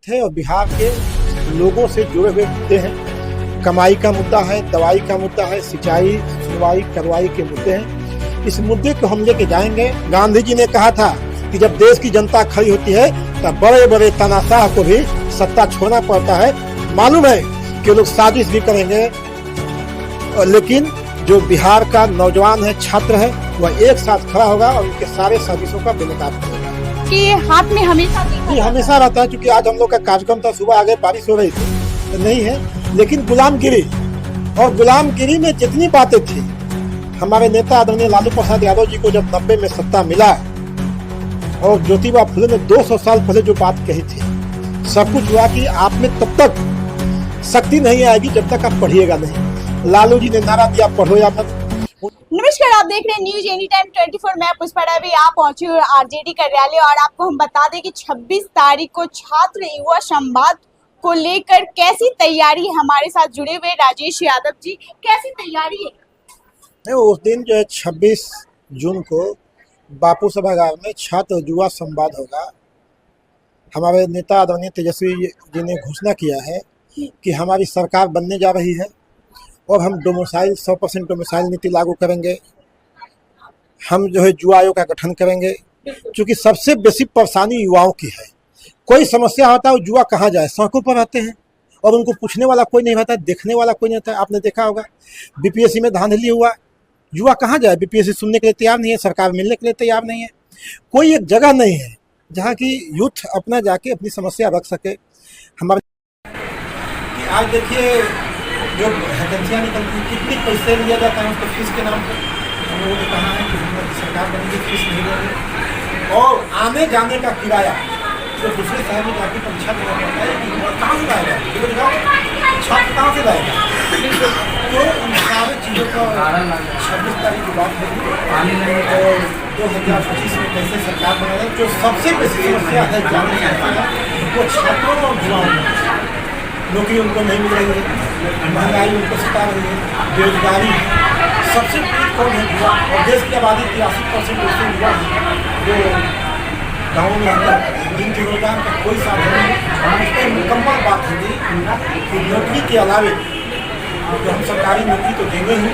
बात है और बिहार के लोगों से जुड़े हुए मुद्दे हैं। कमाई का मुद्दा है, दवाई का मुद्दा है, सिंचाई, सुनवाई, कार्रवाई के मुद्दे हैं। इस मुद्दे को हम लेके जाएंगे। गांधी जी ने कहा था कि जब देश की जनता खड़ी होती है तब बड़े बड़े तानाशाह को भी सत्ता छोड़ना पड़ता है। मालूम है कि लोग साजिश भी करेंगे, लेकिन जो बिहार का नौजवान है, छात्र है, वह एक साथ खड़ा होगा और उनके सारे साजिशों का बेनकाब करेगा। कि हाथ में हमेशा हमेशा रहता है, क्योंकि आज हम लोग का कार्यक्रम था, सुबह आगे बारिश हो रही थी तो नहीं है, लेकिन गुलामगिरी और गुलामगिरी में जितनी बातें थी, हमारे नेता आदरणीय लालू प्रसाद यादव जी को जब 90 में सत्ता मिला और ज्योतिबा फुले ने 200 साल पहले जो बात कही थी, सब कुछ हुआ कि आप में तब तक शक्ति नहीं आएगी जब तक आप पढ़िएगा नहीं। लालू जी ने नारा दिया, पढ़ो या मत। नमस्कार, आप देख रहे हैं न्यूज एनी टाइम 24। मैं पुष्पा रावी, आप पहुंचे हुए आरजेडी कार्यालय और आपको हम बता दें कि 26 तारीख को छात्र युवा संवाद को लेकर कैसी तैयारी है। हमारे साथ जुड़े हुए राजेश यादव जी, कैसी तैयारी है? उस दिन जो है 26 जून को बापू सभागार में छात्र युवा संवाद होगा। हमारे नेता आदरणीय तेजस्वी जी ने घोषणा किया है कि हमारी सरकार बनने जा रही है और हम डोमिसाइल 100% डोमिसाइल नीति लागू करेंगे। हम जो है युवा आयोग का गठन करेंगे, क्योंकि सबसे बेसी परेशानी युवाओं की है। कोई समस्या होता है, वो युवा कहाँ जाए, सड़कों पर रहते हैं और उनको पूछने वाला कोई नहीं रहता, देखने वाला कोई नहीं रहता। आपने देखा होगा बीपीएससी में धांधली हुआ, युवा कहाँ जाए, बीपीएससी सुनने के लिए तैयार नहीं है, सरकार मिलने के लिए तैयार नहीं है। कोई एक जगह नहीं है जहाँ की यूथ अपना जाके अपनी समस्या रख सके। हमारे आज देखिए जो वैकेंसियाँ निकलती, कितनी पैसे लिया जाता है उसको फीस के नाम पर। हम लोगों ने कहा है कि हमारी सरकार बनेगी, फीस नहीं देंगे और आने जाने का किराया जो दूसरे शहर में जाके परीक्षा देना पड़ता है कि कहाँ से लाएगा, छात्र कहाँ से लाएगा। तो उन सारे चीज़ों का 26 तारीख की बात होगी और 2025 में कैसे सरकार बनाएगा। जो सबसे बेसी समस्या है जाने जाने वो छात्रों और युवाओं में, नौकरी उनको नहीं मिल रही है, महंगाई उनको सता रही है, बेरोजगारी सबसे बड़ी कौन है, युवा। और देश की आबादी 83% ऐसे युवा है जो गाँव में रहता है, जिनके रोजगार का कोई साधन नहीं। इस पर मुकम्मल बात होगी कि नौकरी के अलावे जो हम सरकारी नौकरी तो देंगे ही,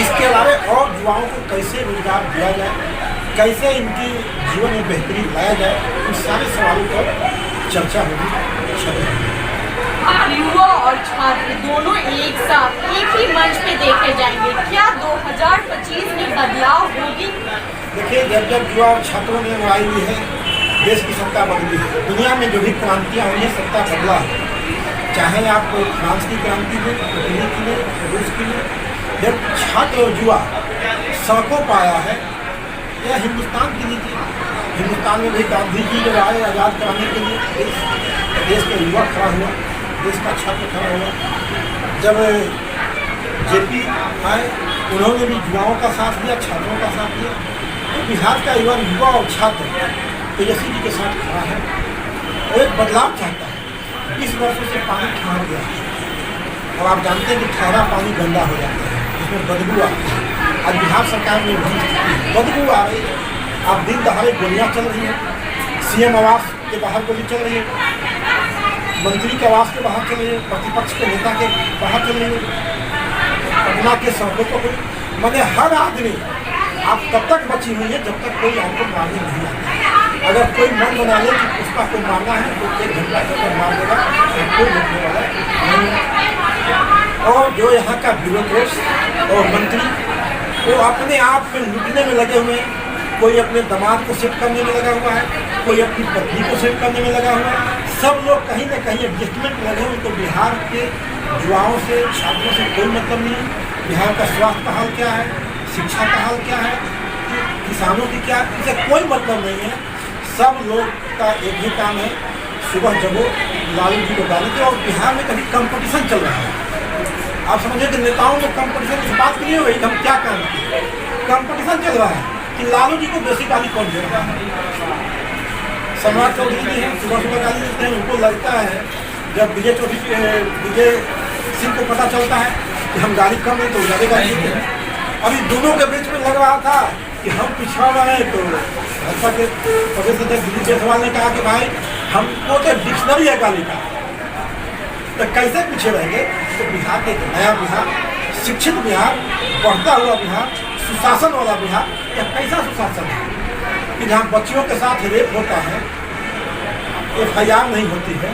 इसके अलावे और युवाओं को कैसे रोजगार दिया जाए, कैसे इनकी जीवन में बेहतरी लाया जाए, इन सारे सवालों पर चर्चा होगी। युवा और छात्र दोनों एक साथ एक ही मंच पे देखे जाएंगे। क्या 2025 में बदलाव होगी? देखिए, जब जब युवा और छात्रों ने राय ली है, देश की सत्ता बदली है। दुनिया में जो भी क्रांतियाँ हुई हैं, सत्ता बदला है। चाहे आप फ्रांस की क्रांति में, इटली की में, रूस की में, जब छात्र और युवा सड़कों पर आया है, यह हिंदुस्तान की नीति। हिंदुस्तान में भी गांधी जी जब आए आज़ाद कराने के लिए, देश का युवा खड़ा हुआ, देश का छात्र खड़ा हुआ। जब जेपी आए, उन्होंने भी युवाओं का साथ दिया, छात्रों का साथ दिया। तो बिहार का युवा और छात्र तेजस्वी जी के साथ खड़ा है और एक बदलाव चाहता है। 20 वर्षों से पानी ठहर गया है और आप जानते हैं कि ठहरा पानी गंदा हो जाता है, इसमें बदबू आती है। आज बिहार सरकार में बदबू आ रही है। आप दिन दहाड़े गोलियाँ चल रही है, सीएम आवास के बाहर गोली चल रही है, मंत्री के आवास के बाहर चल रही है, प्रतिपक्ष के नेता के बाहर चल रही है, पटना के सड़कों पर मैंने हर आदमी आप तब तक बची हुई है जब तक कोई आपको मारने नहीं आता। अगर कोई मन बना ले कि पुष्पा को मारना है तो 1 घंटा तक मार देगा, तो कोई रुकने वाला नहीं है। और जो यहाँ का ब्यूरोक्रेट और मंत्री वो अपने आप में लुटने में लगे हुए हैं। कोई अपने दामाद को सेट करने में लगा हुआ है, कोई अपनी पत्नी को सेट करने में लगा हुआ है। सब लोग कहीं ना कहीं एडजस्टमेंट लगे हुए। तो बिहार के युवाओं से, छात्रों से कोई मतलब नहीं है। बिहार का स्वास्थ्य का हाल क्या है, शिक्षा का हाल क्या है, किसानों की क्या, इसे कोई मतलब नहीं है। सब लोग का एक ही काम है, सुबह जगो, लालू जी को डाली। और बिहार में कभी कंपटीशन चल रहा है। आप समझिए कि नेताओं में कंपटीशन इस बात की नहीं हो रही कि हम क्या काम करें। कंपटीशन चल रहा है कि लालू जी को बेसी गाली कौन दे रहा है। सम्राट चौधरी जी हैं, सुबह सुबह गाली देते हैं। उनको लगता है जब विजय सिंह को पता चलता है कि हम गाली कम है तो ज़्यादा गाली देते हैं। अभी दोनों के बीच में लग रहा था कि हम पिछड़ा रहे, तो भाजपा के प्रदेश अध्यक्ष दिलीप जायसवाल ने कहा कि भाई हमको तो डिक्शनरी है गाली का, तो कैसे पीछे रहेंगे। तो बिहार के नया बिहार, शिक्षित बिहार, बढ़ता हुआ बिहार, सुशासन वाला बिहार, यह कैसा सुशासन है कि जहाँ बच्चियों के साथ रेप होता है, FIR नहीं होती है,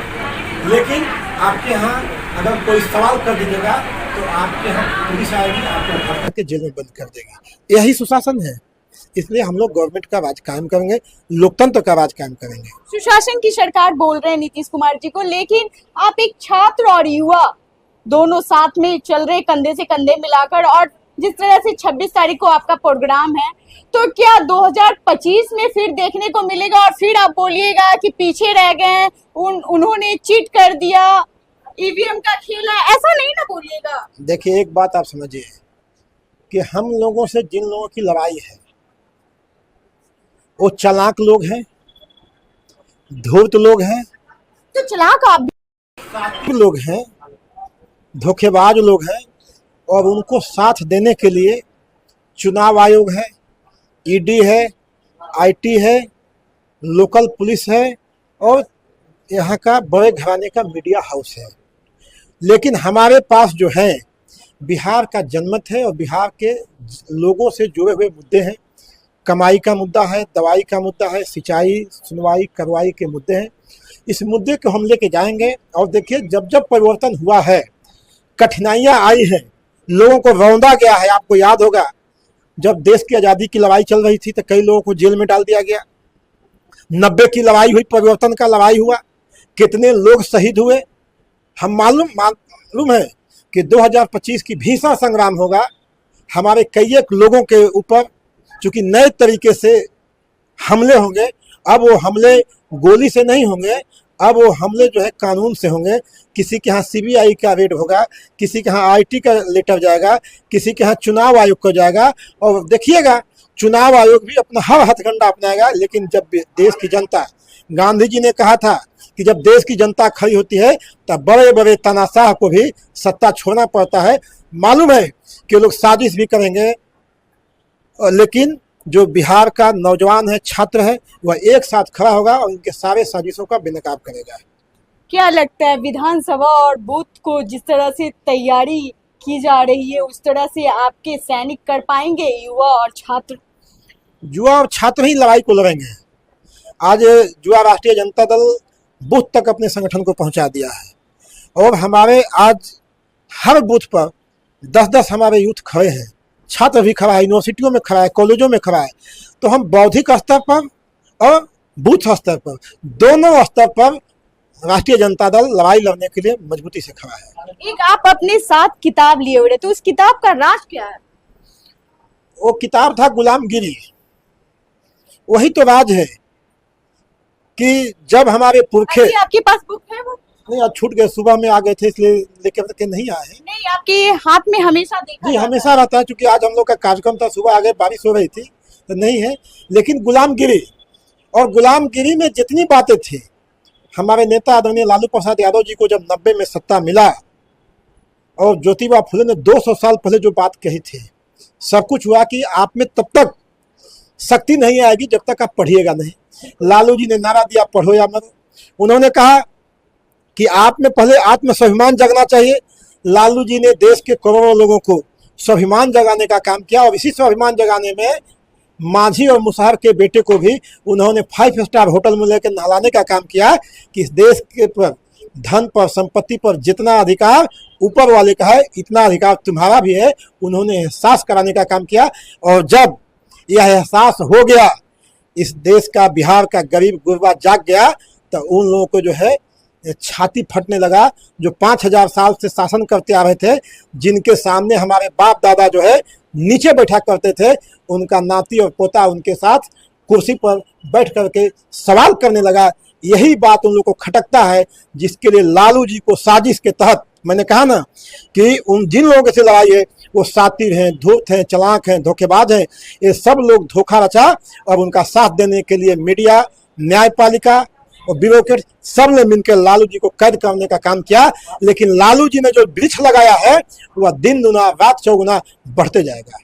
लेकिन आपके यहाँ अगर कोई सवाल कर दीजिएगा तो आपके यहाँ पुलिस आएगी, आपको पकड़ के जेल में बंद कर देगी। यही सुशासन है। इसलिए हम लोग गवर्नमेंट का राज कायम करेंगे, लोकतंत्र का राज कायम करेंगे। सुशासन की सरकार बोल रहे हैं नीतीश कुमार जी को, लेकिन आप एक छात्र और युवा दोनों साथ में चल रहे, कंधे से कंधे मिलाकर, और जिस तरह से 26 तारीख को आपका प्रोग्राम है, तो क्या 2025 में फिर देखने को मिलेगा और फिर आप बोलिएगा कि पीछे रह गए, उन्होंने चीट कर दिया, EVM का खेल है, ऐसा नहीं ना बोलिएगा। देखिए, एक बात आप समझिए कि हम लोगों से जिन लोगों की लड़ाई है वो चालाक लोग हैं, धूर्त लोग हैं, तो चालाक आप लोग हैं, धोखेबाज लोग हैं, और उनको साथ देने के लिए चुनाव आयोग है, ED है, IT है, लोकल पुलिस है, और यहाँ का बड़े घराने का मीडिया हाउस है। लेकिन हमारे पास जो है बिहार का जनमत है, और बिहार के लोगों से जुड़े हुए मुद्दे हैं। कमाई का मुद्दा है, दवाई का मुद्दा है, सिंचाई, सुनवाई, कार्रवाई के मुद्दे हैं। इस मुद्दे को हम लेके जाएंगे। और देखिए, जब जब परिवर्तन हुआ है, कठिनाइयाँ आई हैं, लोगों को रौंदा गया है। आपको याद होगा, जब देश की आज़ादी की लड़ाई चल रही थी तो कई लोगों को जेल में डाल दिया गया। 90 की लड़ाई हुई, परिवर्तन का लड़ाई हुआ, कितने लोग शहीद हुए। हम मालूम है कि 2025 की भीषण संग्राम होगा। हमारे कई एक लोगों के ऊपर चूँकि नए तरीके से हमले होंगे। अब वो हमले गोली से नहीं होंगे, अब वो हमले जो है कानून से होंगे। किसी के यहाँ CBI का रेड होगा, किसी के यहाँ IT का लेटर जाएगा, किसी के यहाँ चुनाव आयोग को जाएगा। और देखिएगा, चुनाव आयोग भी अपना हर हथकंडा अपनाएगा। लेकिन जब देश की जनता, गांधी जी ने कहा था कि जब देश की जनता खड़ी होती है तब बड़े बड़े तानाशाह को भी सत्ता छोड़ना पड़ता है। मालूम है कि लोग साजिश भी करेंगे, लेकिन जो बिहार का नौजवान है, छात्र है, वह एक साथ खड़ा होगा और इनके सारे साजिशों का बेनकाब करेगा। क्या लगता है, विधानसभा और बूथ को जिस तरह से तैयारी की जा रही है, उस तरह से आपके सैनिक कर पाएंगे, युवा और छात्र? युवा और छात्र ही लड़ाई को लड़ेंगे। आज युवा राष्ट्रीय जनता दल बूथ तक अपने संगठन को पहुंचा दिया है, और हमारे आज हर बूथ पर 10-10 हमारे यूथ खड़े हैं। छात्र भी खड़ा है, यूनिवर्सिटियों में खड़ा है, कॉलेजों में खड़ा है। तो हम बौद्धिक स्तर पर और बूथ स्तर पर, दोनों स्तर पर राष्ट्रीय जनता दल लड़ाई लड़ने के लिए मजबूती से खड़ा है। एक आप अपने साथ किताब लिए हुए, तो उस किताब का राज क्या है? वो किताब था गुलामगिरी। वही तो राज है कि जब हमारे पुरखे, आपके पास बुक है वो? नहीं, आज छूट गए, सुबह में आ गए थे इसलिए लेकर के नहीं आए हैं। नहीं, आपके हाथ में हमेशा देखा जी, हमेशा रहता है। क्योंकि आज हम लोग का कार्यक्रम था, सुबह आ गए, बारिश हो रही थी तो नहीं है। लेकिन गुलामगिरी, और गुलामगिरी में जितनी बातें थी, हमारे नेता आदरणीय लालू प्रसाद यादव जी को जब 90 में सत्ता मिला, और ज्योतिबा फुले ने 200 साल पहले जो बात कही थी, सब कुछ हुआ कि आप में तब तक शक्ति नहीं आएगी जब तक आप पढ़िएगा नहीं। लालू जी ने नारा दिया, पढ़ो या मरो। उन्होंने कहा कि आप में पहले आत्म स्वाभिमान जगना चाहिए। लालू जी ने देश के करोड़ों लोगों को स्वाभिमान जगाने का काम किया, और इसी स्वाभिमान जगाने में मांझी और मुशहर के बेटे को भी उन्होंने 5 स्टार होटल में लेकर नहलाने का काम किया कि इस देश के पर, धन पर, संपत्ति पर जितना अधिकार ऊपर वाले का है, इतना अधिकार तुम्हारा भी है। उन्होंने एहसास कराने का काम किया, और जब यह एहसास हो गया, इस देश का, बिहार का गरीब गुरबा जाग गया, तो उन लोगों को जो है छाती फटने लगा। जो 5000 साल से शासन करते आ रहे थे, जिनके सामने हमारे बाप दादा जो है नीचे बैठा करते थे, उनका नाती और पोता उनके साथ कुर्सी पर बैठ करके सवाल करने लगा। यही बात उन लोगों को खटकता है, जिसके लिए लालू जी को साजिश के तहत, मैंने कहा ना कि उन जिन लोगों से लड़ाई है वो सातिर हैं, धूर्त हैं, चालाक हैं, धोखेबाज हैं। ये सब लोग धोखा रचा, और उनका साथ देने के लिए मीडिया, न्यायपालिका और ब्यूरोक्रेट सब ने मिलकर लालू जी को कैद करने का काम किया। लेकिन लालू जी ने जो वृक्ष लगाया है वह दिन दुना रात चौगुना बढ़ते जाएगा।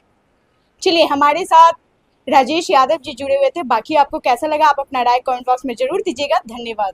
चलिए, हमारे साथ राजेश यादव जी जुड़े हुए थे। बाकी आपको कैसा लगा, आप अपना राय कमेंट बॉक्स में जरूर दीजिएगा। धन्यवाद।